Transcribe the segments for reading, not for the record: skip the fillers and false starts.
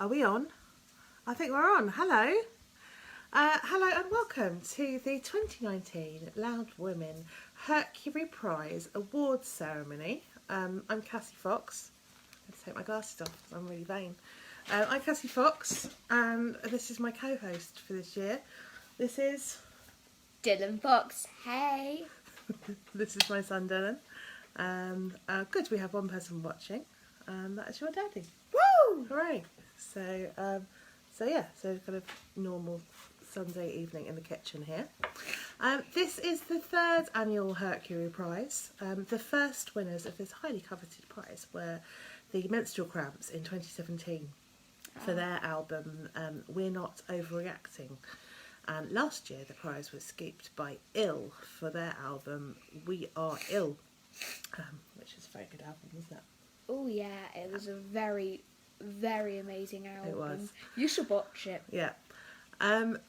Are we on? I think we're on. Hello. Hello and welcome to the 2019 Loud Women Hercury Prize Awards Ceremony. I'm Cassie Fox. Let's take my glasses off because I'm really vain. I'm Cassie Fox and this is my co-host for this year. This is... Dylan Fox. Hey. This is my son Dylan. And good, we have one person watching. And that is your daddy. Woo! Hooray! So kind of normal Sunday evening in the kitchen here. This is the third annual Hercury Prize. The first winners of this highly coveted prize were the Menstrual Cramps in 2017 for their album We're Not Overreacting. And last year the prize was scooped by Ill for their album We Are Ill, which is a very good album, isn't it? Oh yeah, it was a very, very amazing album. It was. You should watch it. Yeah.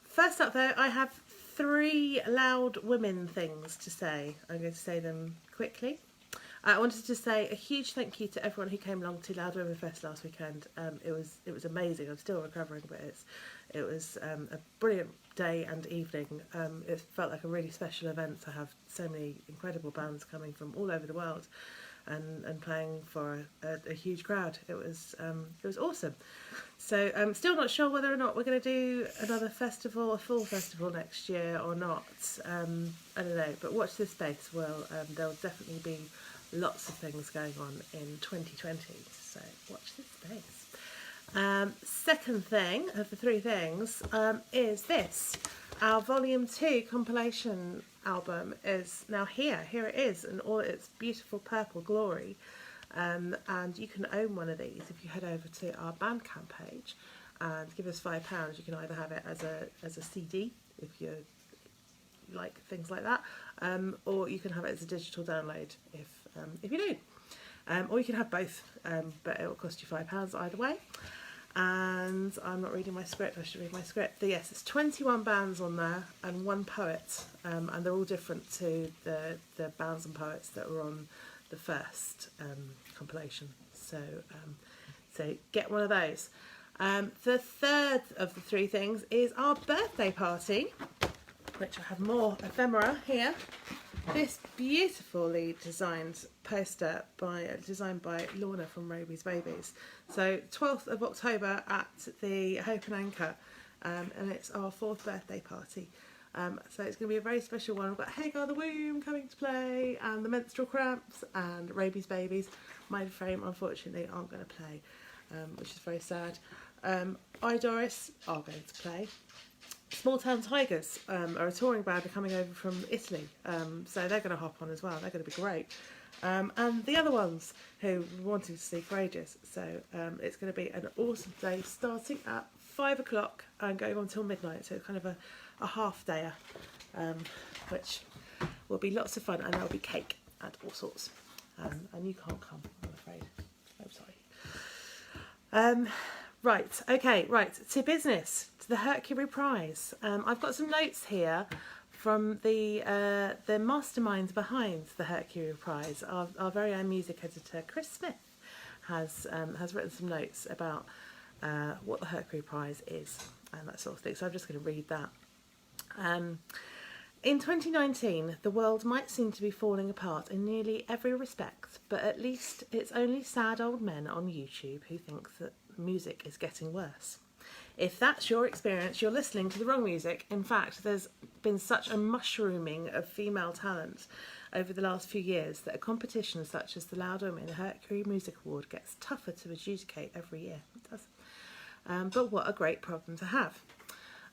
First up though, I have 3 loud women things to say. I'm going to say them quickly. I wanted to say a huge thank you to everyone who came along to Loud Women Fest last weekend. It was amazing. I'm still recovering, but it was a brilliant day and evening. It felt like a really special event to have so many incredible bands coming from all over the world and playing for a huge crowd. It was awesome. So I'm still not sure whether or not we're going to do another festival, a full festival next year or not. I don't know, but watch this space. Well, there'll definitely be lots of things going on in 2020, so watch this space. Second thing of the 3 things is this. Our Volume 2 compilation album is now here. Here it is in all its beautiful purple glory. And you can own one of these if you head over to our Bandcamp page and give us £5. You can either have it as a CD if you like things like that, or you can have it as a digital download if you do, or you can have both, but it will cost you £5 either way. And I'm not reading my script. I should read my script. But yes, it's 21 bands on there and 1 poet, and they're all different to the bands and poets that were on the first compilation. So get one of those. The third of the 3 things is our birthday party, which I have more ephemera here. This beautifully designed poster designed by Lorna from Raby's Babies. So 12th of October at the Hope and Anchor, and it's our 4th birthday party. So it's going to be a very special one. We've got Hagar the Womb coming to play, and the Menstrual Cramps, and Raby's Babies. Mind Frame, unfortunately, aren't going to play, which is very sad. I, Doris, are going to play. Small Town Tigers are a touring band. They're coming over from Italy, so they're going to hop on as well. They're going to be great. And the other ones who wanted to see for ages. So it's going to be an awesome day, starting at 5 o'clock and going on till midnight. So it's kind of a half dayer, which will be lots of fun, and there'll be cake and all sorts. And you can't come, I'm afraid. I'm sorry. Right, to business, to the Hercury Prize. I've got some notes here from the mastermind behind the Hercury Prize. Our very own music editor, Chris Smith, has written some notes about what the Hercury Prize is and that sort of thing. So I'm just going to read that. In 2019, the world might seem to be falling apart in nearly every respect, but at least it's only sad old men on YouTube who think that music is getting worse. If that's your experience, you're listening to the wrong music. In fact, there's been such a mushrooming of female talent over the last few years that a competition such as the Loud Women Hercury Music Award gets tougher to adjudicate every year. It does. But what a great problem to have.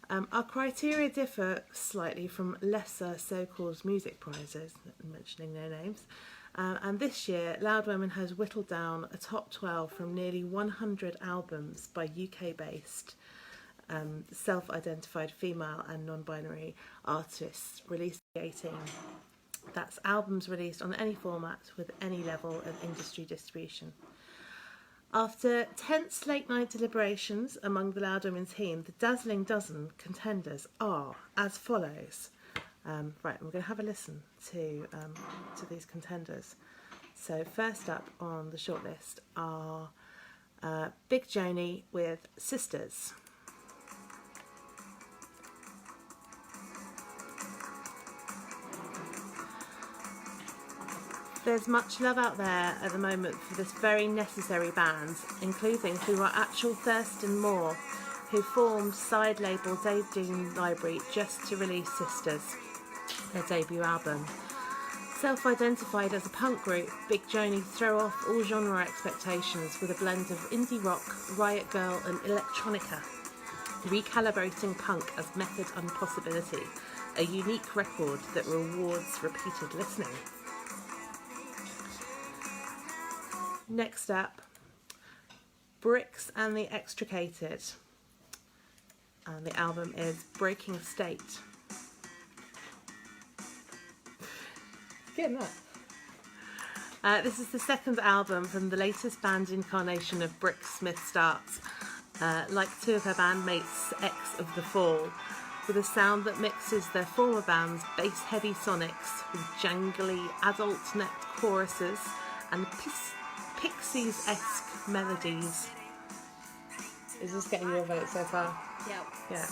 Our criteria differ slightly from lesser so-called music prizes, mentioning no names. And this year, Loud Women has whittled down a top 12 from nearly 100 albums by UK-based self-identified female and non-binary artists released in 2018. That's albums released on any format with any level of industry distribution. After tense late-night deliberations among the Loud Women team, the dazzling dozen contenders are as follows. Right, we're going to have a listen to these contenders. So first up on the shortlist are Big Joanie with Sistahs. There's much love out there at the moment for this very necessary band, including through our actual Thurston Moore, who formed side label Dave Dean Library just to release Sistahs, their debut album. Self-identified as a punk group, Big Joanie throw off all genre expectations with a blend of indie rock, riot girl and electronica, recalibrating punk as method and possibility, a unique record that rewards repeated listening. Next up, Brix and the Extricated, and the album is Breaking State. Getting that. This is the second album from the latest band incarnation of Brix Smith Starts, like two of her bandmates X of the Fall, with a sound that mixes their former band's bass-heavy sonics with jangly adult-necked choruses and Pixies-esque melodies. Is this getting your vote so far? Yep. Yeah.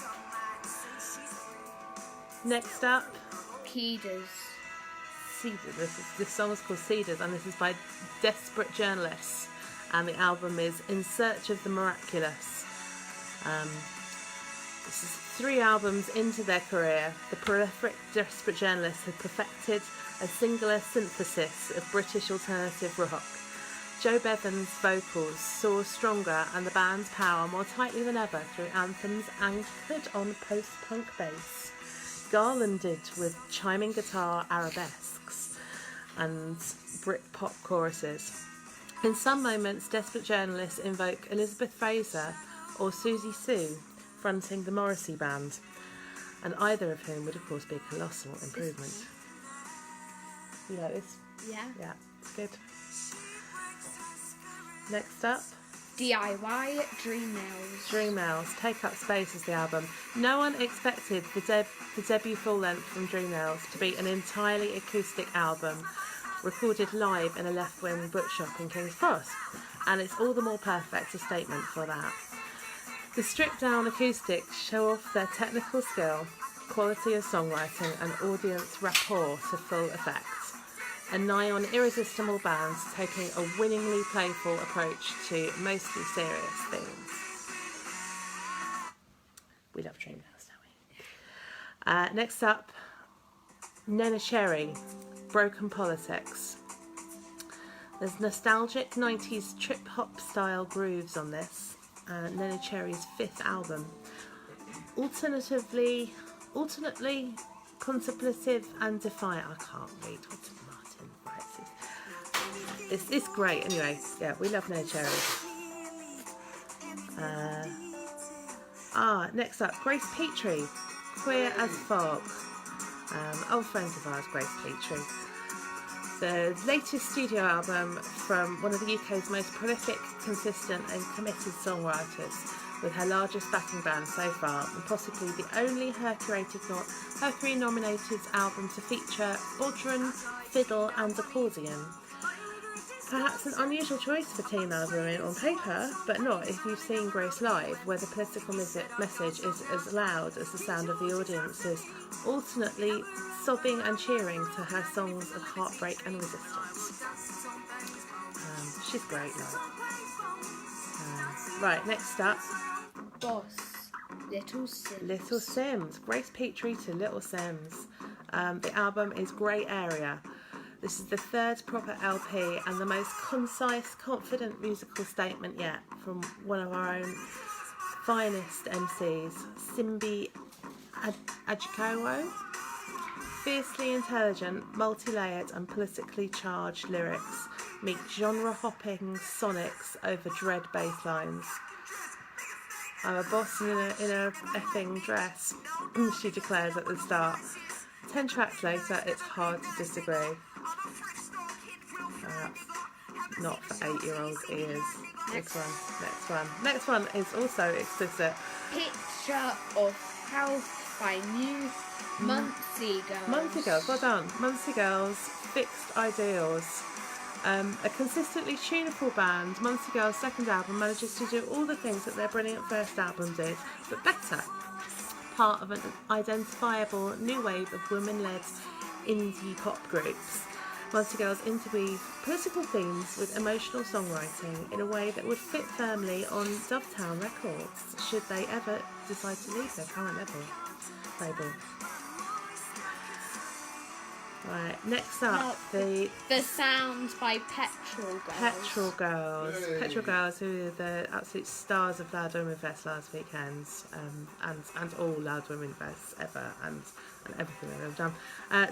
Next up, Keeders. This song is called Cedars, and this is by Desperate Journalists, and the album is In Search of the Miraculous. This is 3 albums into their career. The prolific Desperate Journalists had perfected a singular synthesis of British alternative rock. Joe Bevan's vocals soar stronger and the band's power more tightly than ever through anthems anchored on post-punk bass, garlanded with chiming guitar arabesques and Britpop choruses. In some moments, Desperate Journalists invoke Elizabeth Fraser or Susie Sue, fronting the Morrissey Band, and either of whom would of course be a colossal improvement. You like this? Yeah. Yeah, it's good. Next up, DIY Dream Nails. Dream Nails, Take Up Space is the album. No one expected the debut full length from Dream Nails to be an entirely acoustic album, recorded live in a left-wing bookshop in King's Cross, and it's all the more perfect a statement for that. The stripped-down acoustics show off their technical skill, quality of songwriting and audience rapport to full effect. A nigh-on irresistible band taking a winningly playful approach to mostly serious themes. We love Dream Nails, don't we? Next up, Neneh, Broken Politics. There's nostalgic 90s trip-hop style grooves on this, Neneh's 5th album. Alternately contemplative and defiant. I can't read what Martin writes. It's great anyway. Yeah, we love Neneh. Next up, Grace Petrie, Queer as Fog. Old friends of ours, Grace Petrie. The latest studio album from one of the UK's most prolific, consistent and committed songwriters, with her largest backing band so far, and possibly the only Hercury nominated album to feature bodhran, fiddle and accordion. Perhaps an unusual choice for teen album on paper, but not if you've seen Grace live, where the political message is as loud as the sound of the audiences, alternately sobbing and cheering to her songs of heartbreak and resistance. She's great now. Right, next up, Boss, Little Simz. Little Simz, Grace Petrie to Little Simz. The album is Grey Area. This is the 3rd proper LP and the most concise, confident musical statement yet from one of our own finest MCs, Simbi Ajikawo. Fiercely intelligent, multi-layered and politically charged lyrics meet genre-hopping sonics over dread bass lines. I'm a boss in a effing dress, she declares at the start. 10 tracks later, it's hard to disagree. Not for 8-year-old ears. Next one is also explicit. Picture of Health by New Muncie Girls. Muncie Girls, well done. Muncie Girls, Fixed Ideals. A consistently tuneful band, Muncie Girls' second album manages to do all the things that their brilliant first album did, but better. Part of an identifiable new wave of women-led indie pop groups, Muncie Girls interweave political themes with emotional songwriting in a way that would fit firmly on Dovetown Records, should they ever decide to leave their current label. Right, next up, the Sounds by Petrol Girls. Petrol Girls, who are the absolute stars of Loud Women Fest last weekend, and all Loud Women Fests ever, and everything they've ever done.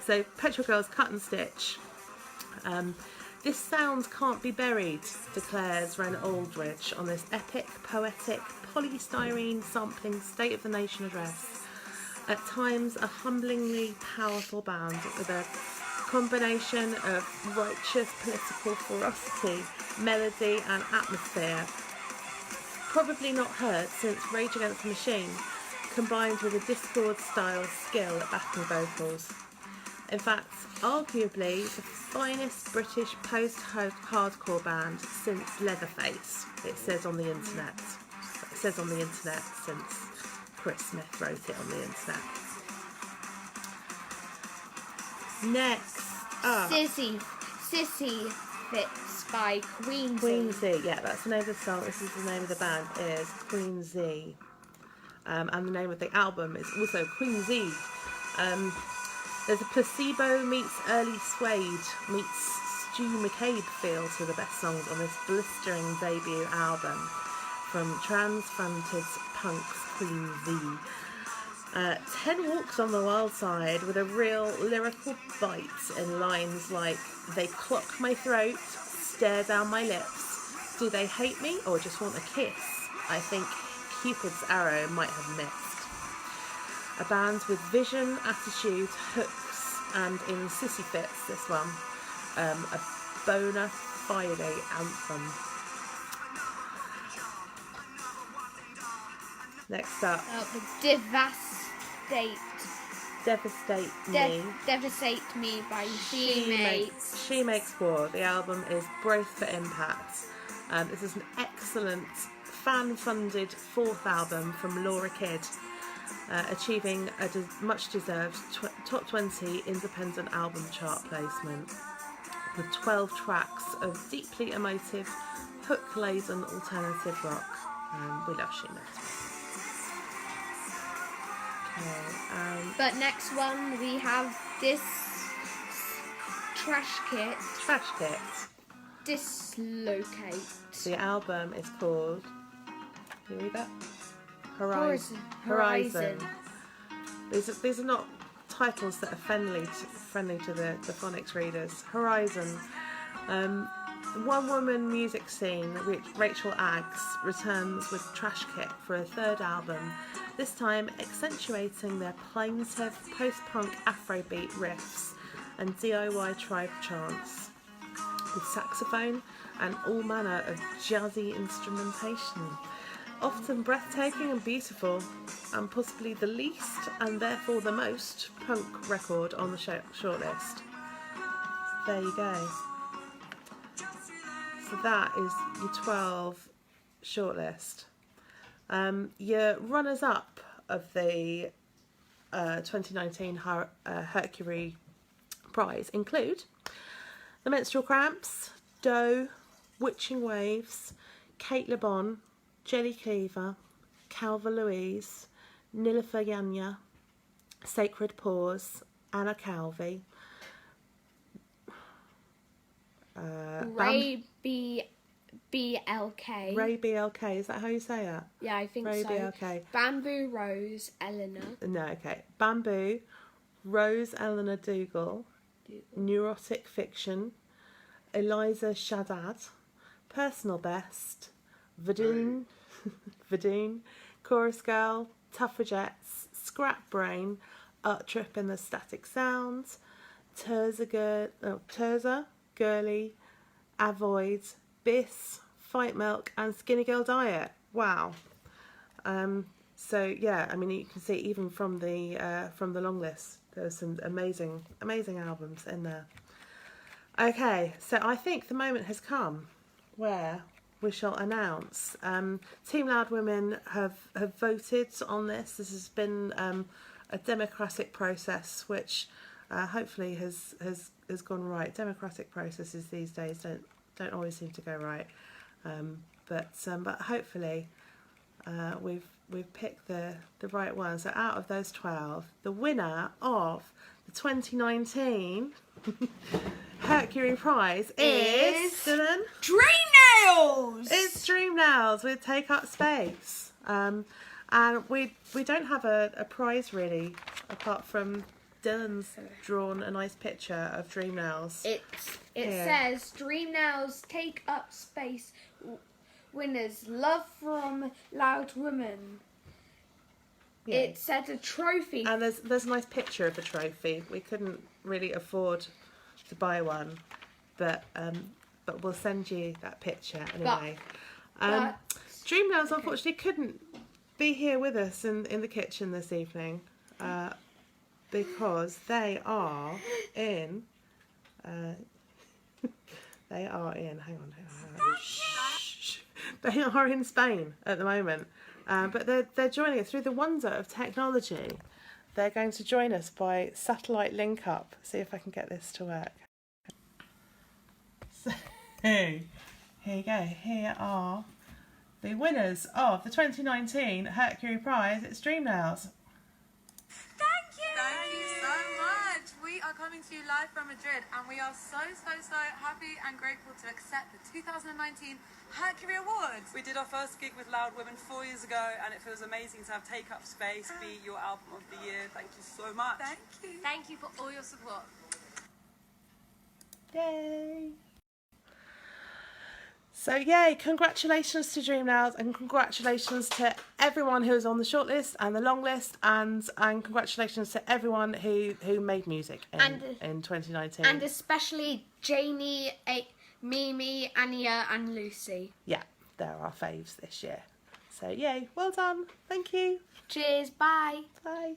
So Petrol Girls, Cut and Stitch. This sound can't be buried, declares Ren Aldridge on this epic, poetic, polystyrene sampling State of the Nation address. At times a humblingly powerful band with a combination of righteous political ferocity, melody and atmosphere, probably not heard since Rage Against the Machine, combined with a Discord-style skill at backing vocals. In fact, arguably the finest British post-hardcore band since Leatherface, it says on the internet. It says on the internet since Chris Smith wrote it on the internet. Next up, Sissy Fits by Queen Z. Yeah, that's the name of the song. This is the name of the band, is Queen Z. And the name of the album is also Queen Z. There's a placebo meets early suede meets Stu McCabe feel to the best songs on this blistering debut album from trans-fronted punks Queen Z. 10 walks on the wild side with a real lyrical bite in lines like, they clock my throat, stare down my lips, do they hate me or just want a kiss? I think Cupid's arrow might have missed. A band with vision, attitude, hooks, and in Sissy Fits, this one, a bona fide anthem. Next up, Devastate Me by She Makes War. The album is Brace for Impact. This is an excellent fan-funded fourth album from Laura Kidd, achieving a much-deserved top 20 independent album chart placement with 12 tracks of deeply emotive, hook-laden alternative rock. We love She Makes War. Okay, but next one we have this Trash Kit. Dislocate. The album is called, can you read that? Horizon. These are not titles that are friendly to the phonics readers. Horizon. One-woman music scene, which Rachel Aggs returns with Trash Kit for a third album, this time accentuating their plaintive post-punk Afrobeat riffs and DIY tribe chants with saxophone and all manner of jazzy instrumentation. Often breathtaking and beautiful, and possibly the least and therefore the most punk record on the shortlist. There you go. So that is your 12 shortlist. Your runners-up of the 2019 Hercury Prize include The Menstrual Cramps, Doe, Witching Waves, Kate Le Bon, Jelly Cleaver, Calva Louise, Nilüfer Yanya, Sacred Paws, Anna Calvi, Ray BLK. Ray BLK, is that how you say it? Yeah, I think Ray so. BLK. Bamboo Rose Eleanor. No, okay. Bamboo, Rose Eleanor Dougal, Neurotic Fiction, Eliza Shaddad, Personal Best, Vadoon, Chorus Girl, Tuffragettes, Scrap Brain, Art Trip in the Static Sounds, Terza, Girly, Avoid, Biss, Fight Milk, and Skinny Girl Diet. Wow. So yeah, I mean, you can see even from the long list, there's some amazing albums in there. Okay, so I think the moment has come where we shall announce. Team Loud Women have voted on this. This has been a democratic process, which hopefully has gone right. Democratic processes these days don't always seem to go right, but hopefully we've picked the right one. So out of those 12, the winner of the 2019 Hercury Prize is Dylan. Dream Nails! It's Dream Nails with Take Up Space. And we don't have a prize really, apart from Dylan's drawn a nice picture of Dream Nails. It says Dream Nails Take Up Space winners, love from Loud Women. Yeah. It said a trophy. And there's a nice picture of the trophy. We couldn't really afford to buy one, but we'll send you that picture anyway. Dream Nails unfortunately couldn't be here with us in the kitchen this evening because they are in. Hang on. Shh. They are in Spain at the moment, but they're joining us through the wonder of technology. They're going to join us by satellite link up. See if I can get this to work. So, here you go. Here are the winners of the 2019 Hercury Prize. It's Dream Nails. Thank you so much. We are coming to you live from Madrid, and we are so happy and grateful to accept the 2019 Hercury Awards. We did our first gig with Loud Women 4 years ago, and it feels amazing to have Take Up Space be your album of the year. Thank you so much. Thank you. Thank you for all your support. Yay! So yay, congratulations to Dream Nails, and congratulations to everyone who was on the shortlist and the long list, and congratulations to everyone who made music in 2019. And especially Joanie, Mimi, Anya and Lucy. Yeah, they're our faves this year. So yay, well done. Thank you. Cheers, bye. Bye.